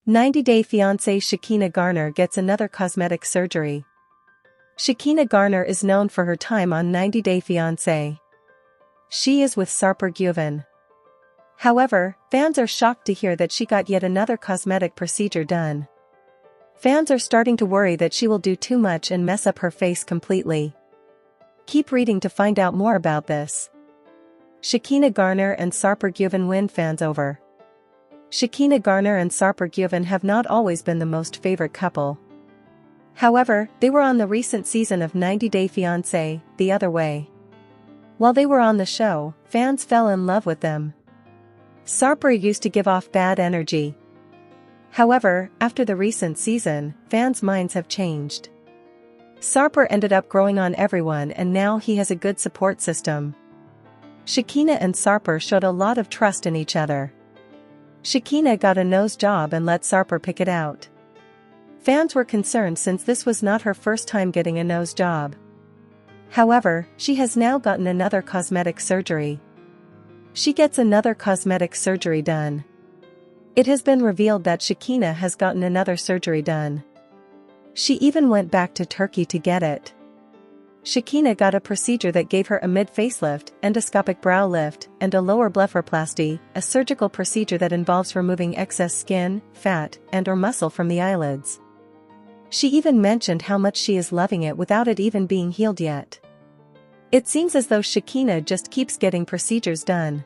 90-day fiancé Shekinah Garner gets another cosmetic surgery. Shekinah Garner is known for her time on 90-day Fiancé. She is with Sarper Guven. However, fans are shocked to hear that she got yet another cosmetic procedure done. Fans are starting to worry that she will do too much and mess up her face completely. Keep reading to find out more about this. Shekinah Garner and Sarper Guven win fans over. Shekinah Garner and Sarper Guven have not always been the most favorite couple. However, they were on the recent season of 90-Day Fiancé, the other way. While they were on the show, fans fell in love with them. Sarper used to give off bad energy. However, after the recent season, fans' minds have changed. Sarper ended up growing on everyone and now he has a good support system. Shekinah and Sarper showed a lot of trust in each other. Shekinah got a nose job and let Sarper pick it out. Fans were concerned since this was not her first time getting a nose job. However, she has now gotten another cosmetic surgery. She gets another cosmetic surgery done. It has been revealed that Shekinah has gotten another surgery done. She even went back to Turkey to get it. Shekinah got a procedure that gave her a mid-facelift, endoscopic brow lift, and a lower blepharoplasty, a surgical procedure that involves removing excess skin, fat, and/or muscle from the eyelids. She even mentioned how much she is loving it without it even being healed yet. It seems as though Shekinah just keeps getting procedures done.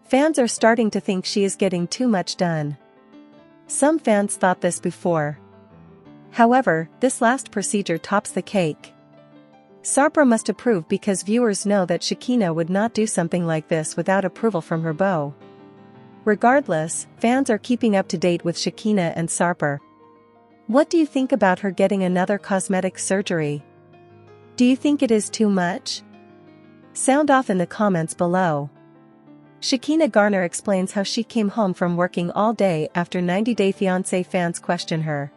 Fans are starting to think she is getting too much done. Some fans thought this before. However, this last procedure tops the cake. Sarper must approve because viewers know that Shekinah would not do something like this without approval from her beau. Regardless, fans are keeping up to date with Shekinah and Sarper. What do you think about her getting another cosmetic surgery? Do you think it is too much? Sound off in the comments below. Shekinah Garner explains how she came home from working all day after 90-Day Fiancé fans question her.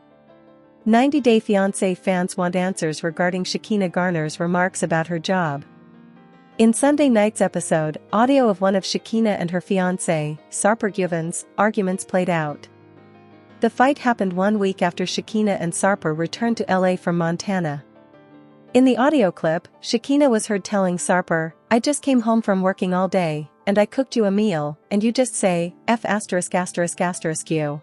90-Day Fiancé fans want answers regarding Shekinah Garner's remarks about her job. In Sunday night's episode, audio of one of Shekinah and her fiancé, Sarper Guven's, arguments played out. The fight happened 1 week after Shekinah and Sarper returned to LA from Montana. In the audio clip, Shekinah was heard telling Sarper, "I just came home from working all day, and I cooked you a meal, and you just say, F*** you."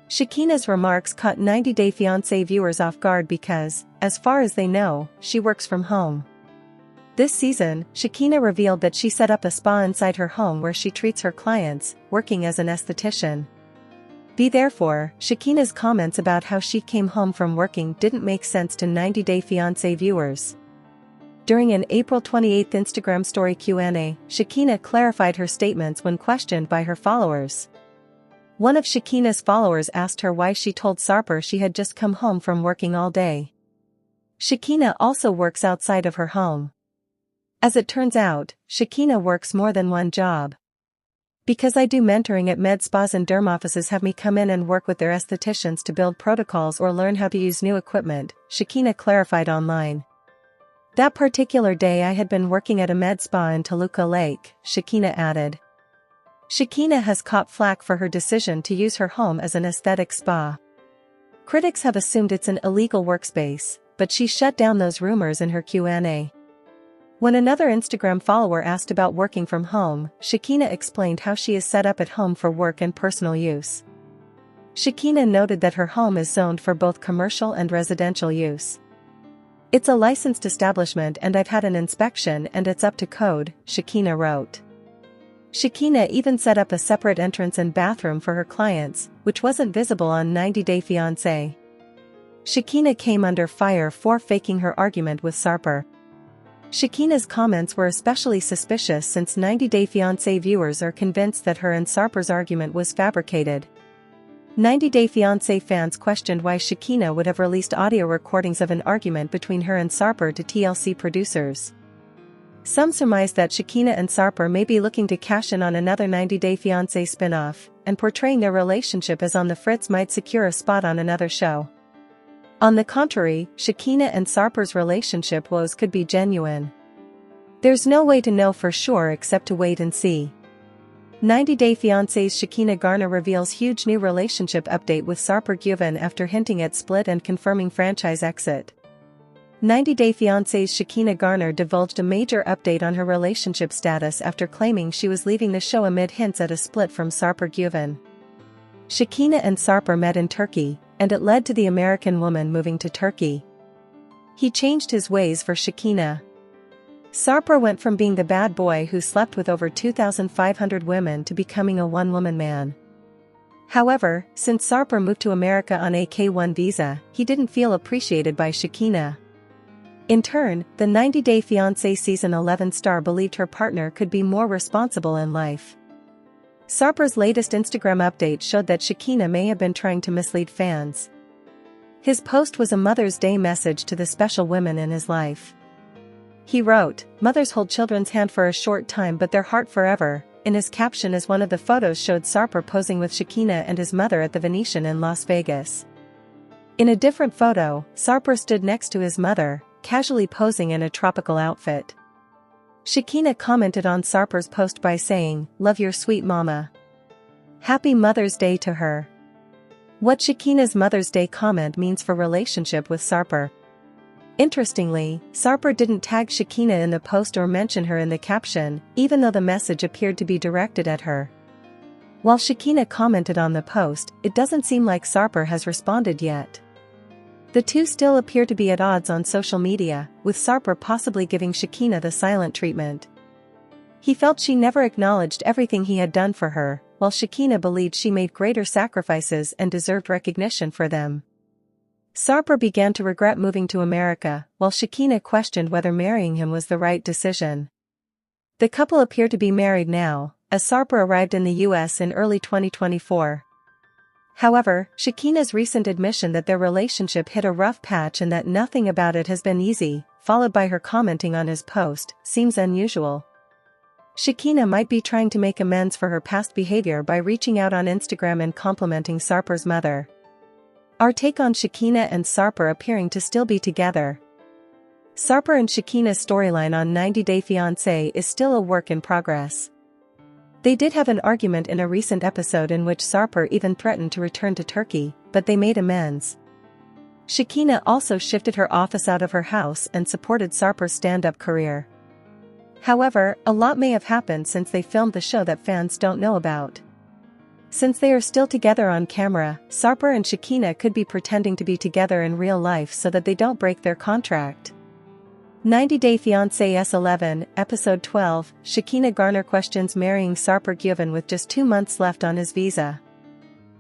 Shekinah's remarks caught 90-Day Fiancé viewers off guard because, as far as they know, she works from home. This season, Shekinah revealed that she set up a spa inside her home where she treats her clients, working as an esthetician. Therefore, Shekinah's comments about how she came home from working didn't make sense to 90-Day Fiancé viewers. During an April 28 Instagram story Q&A, Shekinah clarified her statements when questioned by her followers. One of Shekinah's followers asked her why she told Sarper she had just come home from working all day. Shekinah also works outside of her home. As it turns out, Shekinah works more than one job. Because I do mentoring at med spas and derm offices have me come in and work with their estheticians to build protocols or learn how to use new equipment, Shekinah clarified online. That particular day I had been working at a med spa in Toluca Lake, Shekinah added. Shekinah has caught flack for her decision to use her home as an aesthetic spa. Critics have assumed it's an illegal workspace, but she shut down those rumors in her Q&A. When another Instagram follower asked about working from home, Shekinah explained how she is set up at home for work and personal use. Shekinah noted that her home is zoned for both commercial and residential use. It's a licensed establishment and I've had an inspection and it's up to code, Shekinah wrote. Shekinah even set up a separate entrance and bathroom for her clients, which wasn't visible on 90-Day Fiancé. Shekinah came under fire for faking her argument with Sarper. Shekinah's comments were especially suspicious since 90-Day Fiancé viewers are convinced that her and Sarper's argument was fabricated. 90-Day Fiancé fans questioned why Shekinah would have released audio recordings of an argument between her and Sarper to TLC producers. Some surmise that Shekinah and Sarper may be looking to cash in on another 90-Day Fiancé spin-off, and portraying their relationship as on the fritz might secure a spot on another show. On the contrary, Shekinah and Sarper's relationship woes could be genuine. There's no way to know for sure except to wait and see. 90-Day Fiancé's Shekinah Garner reveals huge new relationship update with Sarper Guven after hinting at split and confirming franchise exit. 90-Day Fiancé's Shekinah Garner divulged a major update on her relationship status after claiming she was leaving the show amid hints at a split from Sarper Guven. Shekinah and Sarper met in Turkey, and it led to the American woman moving to Turkey. He changed his ways for Shekinah. Sarper went from being the bad boy who slept with over 2,500 women to becoming a one-woman man. However, since Sarper moved to America on a K-1 visa, he didn't feel appreciated by Shekinah. In turn, the 90-Day Fiancé Season 11 star believed her partner could be more responsible in life. Sarper's latest Instagram update showed that Shekinah may have been trying to mislead fans. His post was a Mother's Day message to the special women in his life. He wrote, "Mothers hold children's hand for a short time but their heart forever." In his caption, as one of the photos showed Sarper posing with Shekinah and his mother at the Venetian in Las Vegas. In a different photo, Sarper stood next to his mother, casually posing in a tropical outfit. Shekinah commented on Sarper's post by saying, "Love your sweet mama. Happy Mother's Day to her." What Shekinah's Mother's Day comment means for relationship with Sarper. Interestingly, Sarper didn't tag Shekinah in the post or mention her in the caption, even though the message appeared to be directed at her. While Shekinah commented on the post, it doesn't seem like Sarper has responded yet. The two still appear to be at odds on social media, with Sarper possibly giving Shekinah the silent treatment. He felt she never acknowledged everything he had done for her, while Shekinah believed she made greater sacrifices and deserved recognition for them. Sarper began to regret moving to America, while Shekinah questioned whether marrying him was the right decision. The couple appear to be married now, as Sarper arrived in the US in early 2024. However, Shekinah's recent admission that their relationship hit a rough patch and that nothing about it has been easy, followed by her commenting on his post, seems unusual. Shekinah might be trying to make amends for her past behavior by reaching out on Instagram and complimenting Sarper's mother. Our take on Shekinah and Sarper appearing to still be together. Sarper and Shekinah's storyline on 90-Day Fiancé is still a work in progress. They did have an argument in a recent episode in which Sarper even threatened to return to Turkey, but they made amends. Shekinah also shifted her office out of her house and supported Sarper's stand-up career. However, a lot may have happened since they filmed the show that fans don't know about. Since they are still together on camera, Sarper and Shekinah could be pretending to be together in real life so that they don't break their contract. 90-Day Fiancé S11, Episode 12, Shekinah Garner questions marrying Sarper Guven with just 2 months left on his visa.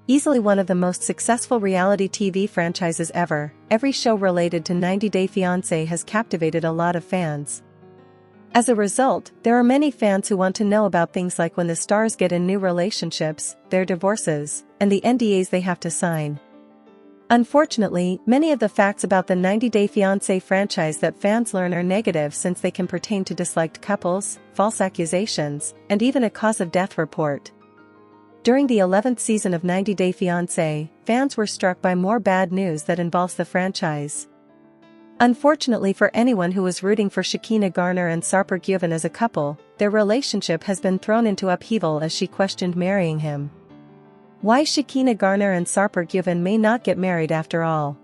Easily one of the most successful reality TV franchises ever, every show related to 90-Day Fiancé has captivated a lot of fans. As a result, there are many fans who want to know about things like when the stars get in new relationships, their divorces, and the NDAs they have to sign. Unfortunately, many of the facts about the 90-Day Fiancé franchise that fans learn are negative since they can pertain to disliked couples, false accusations, and even a cause of death report. During the 11th season of 90-Day Fiancé, fans were struck by more bad news that involves the franchise. Unfortunately for anyone who was rooting for Shekinah Garner and Sarper Guven as a couple, their relationship has been thrown into upheaval as she questioned marrying him. Why Shekinah Garner and Sarper Guven may not get married after all.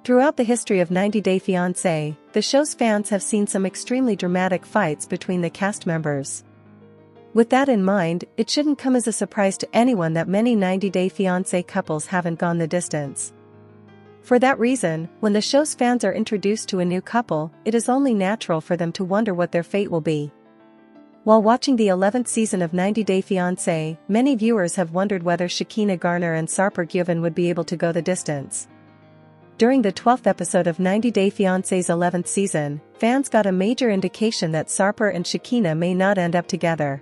Throughout the history of 90-Day Fiancé, the show's fans have seen some extremely dramatic fights between the cast members. With that in mind, it shouldn't come as a surprise to anyone that many 90-Day Fiancé couples haven't gone the distance. For that reason, when the show's fans are introduced to a new couple, it is only natural for them to wonder what their fate will be. While watching the 11th season of 90-Day Fiancé, many viewers have wondered whether Shekinah Garner and Sarper Guven would be able to go the distance. During the 12th episode of 90-Day Fiancé's 11th season, fans got a major indication that Sarper and Shekinah may not end up together.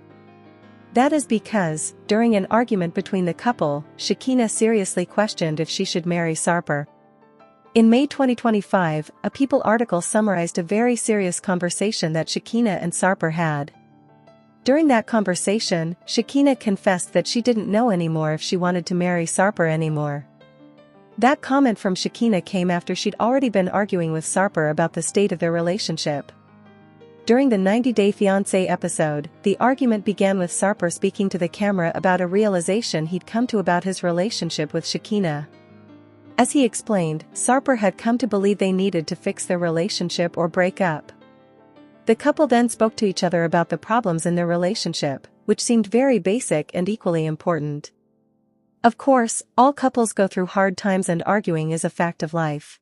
That is because, during an argument between the couple, Shekinah seriously questioned if she should marry Sarper. In May 2025, a People article summarized a very serious conversation that Shekinah and Sarper had. During that conversation, Shekinah confessed that she didn't know anymore if she wanted to marry Sarper anymore. That comment from Shekinah came after she'd already been arguing with Sarper about the state of their relationship. During the 90-Day Fiancé episode, the argument began with Sarper speaking to the camera about a realization he'd come to about his relationship with Shekinah. As he explained, Sarper had come to believe they needed to fix their relationship or break up. The couple then spoke to each other about the problems in their relationship, which seemed very basic and equally important. Of course, all couples go through hard times and arguing is a fact of life.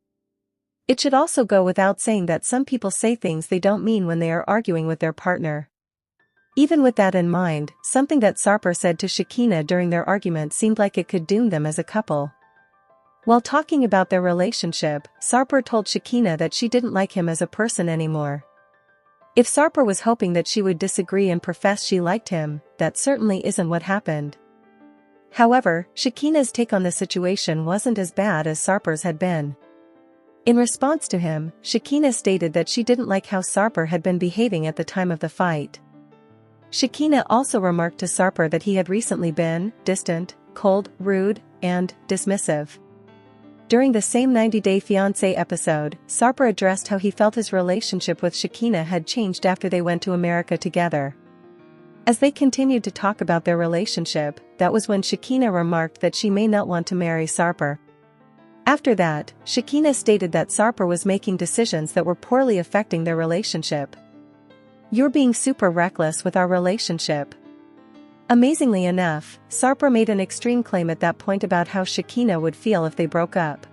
It should also go without saying that some people say things they don't mean when they are arguing with their partner. Even with that in mind, something that Sarper said to Shekinah during their argument seemed like it could doom them as a couple. While talking about their relationship, Sarper told Shekinah that she didn't like him as a person anymore. If Sarper was hoping that she would disagree and profess she liked him, that certainly isn't what happened. However, Shekinah's take on the situation wasn't as bad as Sarper's had been. In response to him, Shekinah stated that she didn't like how Sarper had been behaving at the time of the fight. Shekinah also remarked to Sarper that he had recently been distant, cold, rude, and dismissive. During the same 90-Day Fiancé episode, Sarper addressed how he felt his relationship with Shekinah had changed after they went to America together. As they continued to talk about their relationship, that was when Shekinah remarked that she may not want to marry Sarper. After that, Shekinah stated that Sarper was making decisions that were poorly affecting their relationship. "You're being super reckless with our relationship." Amazingly enough, Sarper made an extreme claim at that point about how Shekinah would feel if they broke up.